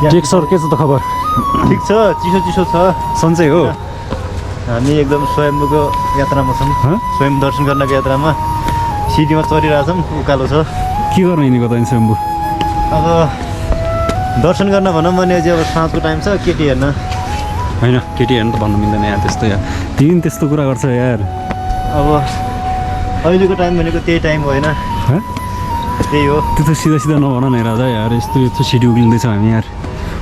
take sir के छ त खबर ठिक छ चिसो छ सन्चै हो हामी एकदम स्वयम्भूको यात्रामा छौँ स्वयं दर्शन गर्नको यात्रामा सिडीमा चढिरहेछौँ उकालो छ के गर्न हिँडेको त स्वयम्भू अब दर्शन गर्न भनौँ भने चाहिँ अब साँझको टाइम छ केटी हेर्न होइन केटी हेर्नु त भन्नु मिल्दैन यार त्यस्तो यार तिमी त्यस्तो कुरा गर्छ यार अब अहिलेको टाइम भनेको त्यही टाइम होइन त्यही हो त्यो त सिधा सिधा नभन न राजा यार यस्तो यस्तो सिडी उक्लिँदैछ हामी यार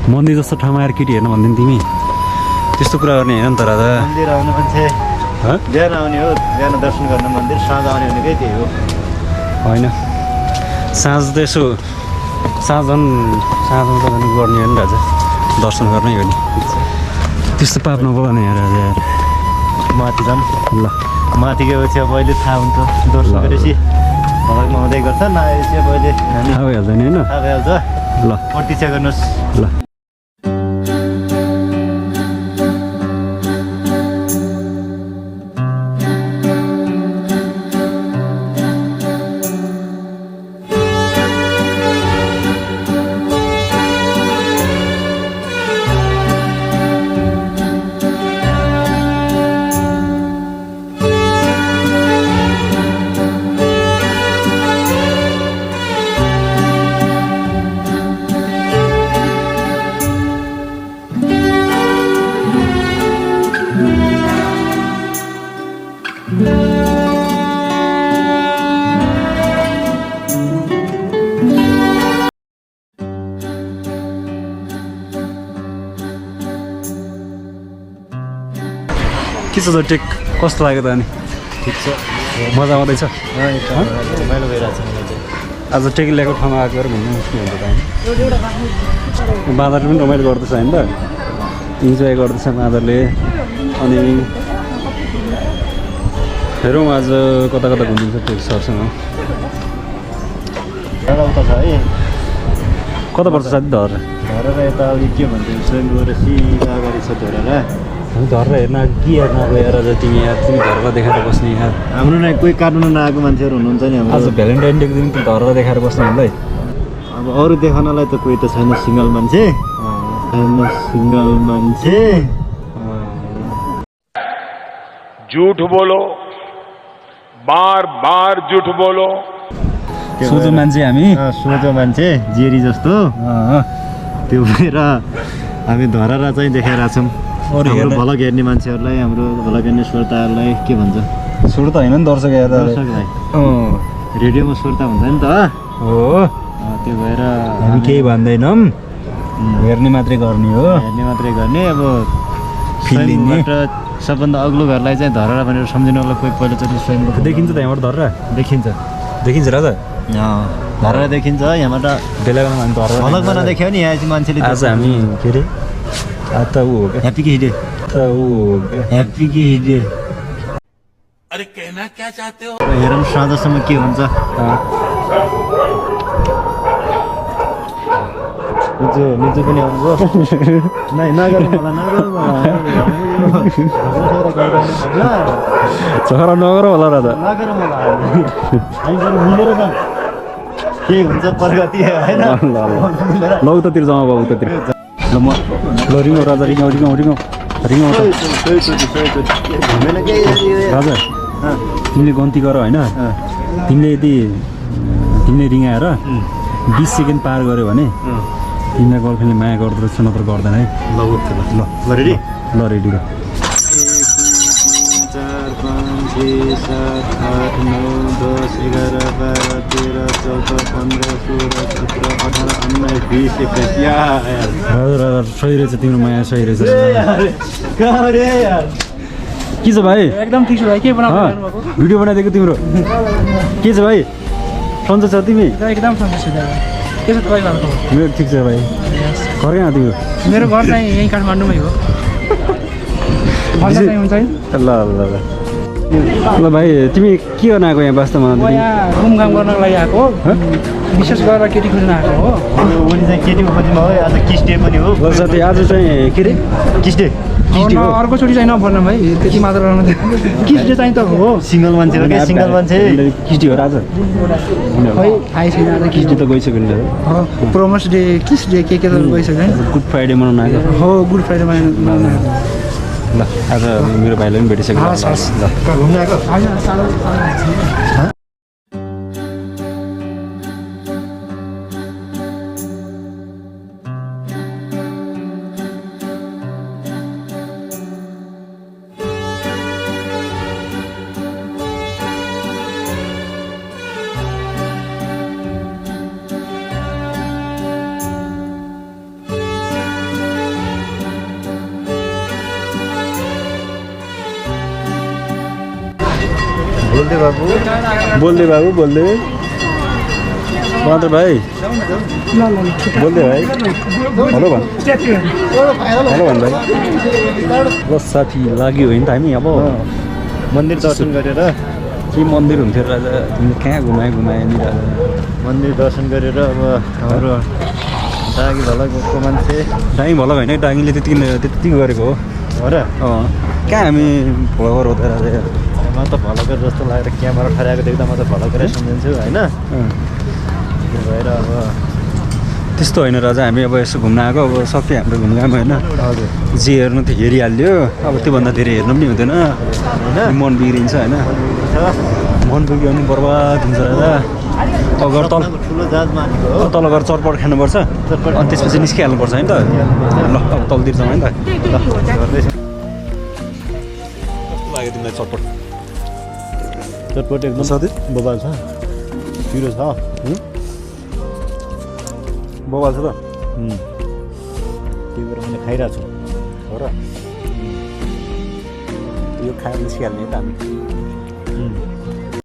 मन्दिर जस्तो ठाउँमा यार केटी हेर्न भन्दैन तिमी त्यस्तो कुरा गर्ने होइन नि त राजा मन्दिर आउने मान्छे बिहान आउने हो बिहान दर्शन गर्न मन्दिर साँझ आउने भनेकै त्यही हो होइन साँझ त यसो साँझमा त गर्ने हो नि राजा दर्शन गर्नै हो नि त्यस्तो पाप नगर्ने यार राजा यार माथि जाऊँ ल माथि गएपछि अब अहिले थाहा हुन्छ दर्शन गरेपछि भगवान्मा हुँदै गर्छ नआएपछि अब अहिले हामी थाहा भइहाल्छ नि होइन थाहा भइहाल्छ ल प्रतीक्षा गर्नुहोस् ल के छ त टेक कस्तो लाग्यो त अनि ठिक छ मजा आउँदैछ रमाइलो भइरहेको छ मलाई चाहिँ आज टेक ल्याएको ठाउँमा आएको घुम्नु मुस्किल हुन्छ त होइन बाँदरले पनि रमाइलो गर्दैछ होइन त इन्जोय गर्दैछ बाँदरले अनि हेरौँ आज कता कता घुमिन्छ टेक सरसँग एउटा उता छ है कता पर्छ साथी धर धरेर यता अघि के भन्छ स्वयं गएर सिधा अगाडि छ धरेर धरेर हेर्न के हेर्न गएर तिमी यार तिमी धरेर देखाएर बस्ने यार हाम्रो नै कोही काट्नु नआएको मान्छेहरू हुनुहुन्छ नि आज हाम्रो भ्यालेन्टाइन डेको दिन तिमी धरेर देखाएर बस्ने हामीलाई अब अरू देखाउनलाई त कोही त छैन सिङ्गल मान्छे सिङ्गल मान्छे झूठ बोलो बार बार झूठ बोलो सोझो मान्छे हामी सोझो मान्छे जेरी जस्तो त्यो भएर हामी धरेर चाहिँ देखाइरहेछौँ हाम्रो भलक हेर्ने मान्छेहरूलाई हाम्रो भलक हेर्ने श्रोताहरूलाई के भन्छ सुरु त होइन नि दर्शक हेर्दा दर्शकलाई रेडियोमा श्रोता हुन्छ नि त हो त्यो भएर हामी केही भन्दैनौँ हेर्ने मात्रै गर्ने हो हेर्ने मात्रै गर्ने अब फिल लिने स्वयंबाट सबभन्दा अग्लो घरलाई चाहिँ धरेर भनेर सम्झिनुलाई कोही पहिलोचोटि स्वयंबाट देखिन्छ त यहाँबाट धरेर देखिन्छ देखिन्छ राजा धरेर देखिन्छ यहाँबाट बेला बेलामा हामी धरेर भलकमा नदेख्यो नि यहाँ चाहिँ मान्छेले आज हामी के अरे आज त ऊ हो क्या ह्याप्पी कि हिडे त ऊ हो क्या ह्याप्पी कि हिडे अरे कहना क्या चाहते हो हेरौँ साँझसम्म के हुन्छ निजो पनि आउनुभयो नै नगरौँ चखरा नगर होला राजा नगरौँ होला हामी मिलेर जाउँ के हुन्छ प्रगति होइन ल उतातिर जाउँ अब उतातिर ल म ल रिङौ राजा रिङौ रिङौ रिङौ रिङौ राजा तिमीले गन्ती गर होइन तिमीले यदि तिमीले रिङाएर 20 सेकेन्ड पार गऱ्यो भने तिमीलाई गर्लफ्रेन्डले माया गर्दो रहेछ नत्र गर्दैन है ल रेडी ल रेडी र 4 5 6 7 8 9 10 11 12 13 14 15 16 17 18 19 20 21 राजा राजा सही रहेछ तिम्रो माया सही रहेछ के छ भाइ एकदम ठिक छ भाइ के बनाउनु भएको भिडियो बनाइदिएको तिम्रो के छ भाइ सन्चो छ तिमी एकदम सन्चो छु दादा के छ तपाईको मेरो ठिक छ भाइ घर कहाँ तिम्रो मेरो घर चाहिँ यही काठमाडौँमै हो भन्दा चाहिँ हुन्छ है ल ल ल ल भाइ तिमी के गर्न आएको यहाँ वास्तवमा म यहाँ घुमघाम गर्नको लागि आएको हो विशेष गरेर केटी खोज्न आएको हो उनी चाहिँ केटीको खोजीमा हो आज किस डे पनि हो साथै आज चाहिँ के अरे किस डे किस्टी हो अर्कोचोटि चाहिँ नभन्न भाइ त्यति मात्र रहनु किस डे चाहिँ त हो सिङ्गल मान्छे हो क्या सिङ्गल मान्छे किस्टी हो राजा खै थाहै छैन आज किस्टी त गइसक्यो नि प्रोमोस डे किस डे के त गइसक्यो है गुड फ्राइडे मनाउन आएको हो गुड फ्राइडे मनाउनु ल आज मेरो भाइलाई पनि भेटिसक्यो हस् हस् ल घुम्न आएको बोल्दै बाबु बोल्दै बाबु बोल्दै बहादुर भाइ बोल्दै भाइ हेलो भन् हेलो भन् भाइ ल साथी लाग्यो होइन त हामी अब मन्दिर दर्शन गरेर के मन्दिर हुन्थ्यो राजा तिमीले कहाँ घुमायो नि राजा मन्दिर दर्शन गरेर अब हाम्रो डाँगी भला गएको मान्छे डाङ्गी भल होइन डाङ्गीले त्यति गरेको हो र कहाँ हामी भोगर हो त राजा म त भलकर जस्तो लागेर क्यामेरा ठहराएको देख्दा म त भलकरै सम्झिन्छु होइन त्यो भएर अब त्यस्तो होइन राजा हामी अब यसो घुम्न आएको अब सक्यो हाम्रो घुमघाम होइन हजुर जे हेर्नु त हेरिहाल्यो अब त्योभन्दा धेरै हेर्नु पनि हुँदैन होइन मन बिग्रिन्छ होइन मन बिग्रियो भने बर्बाद हुन्छ राजा अब घर तल ठुलो जहाज मानेको हो तल गएर चटपट खानुपर्छ अनि त्यसपछि निस्किहाल्नुपर्छ होइन त ल अब तलतिर जाउँ है त गर्दैछ कस्तो लाग्यो तिमीलाई चटपट चटपट एकदम साथी बबाल छ पिरो छ बबाल छ त त्यही भएर मैले खाइरहेको छु हो र यो खाएर निस्किहाल्ने त हामी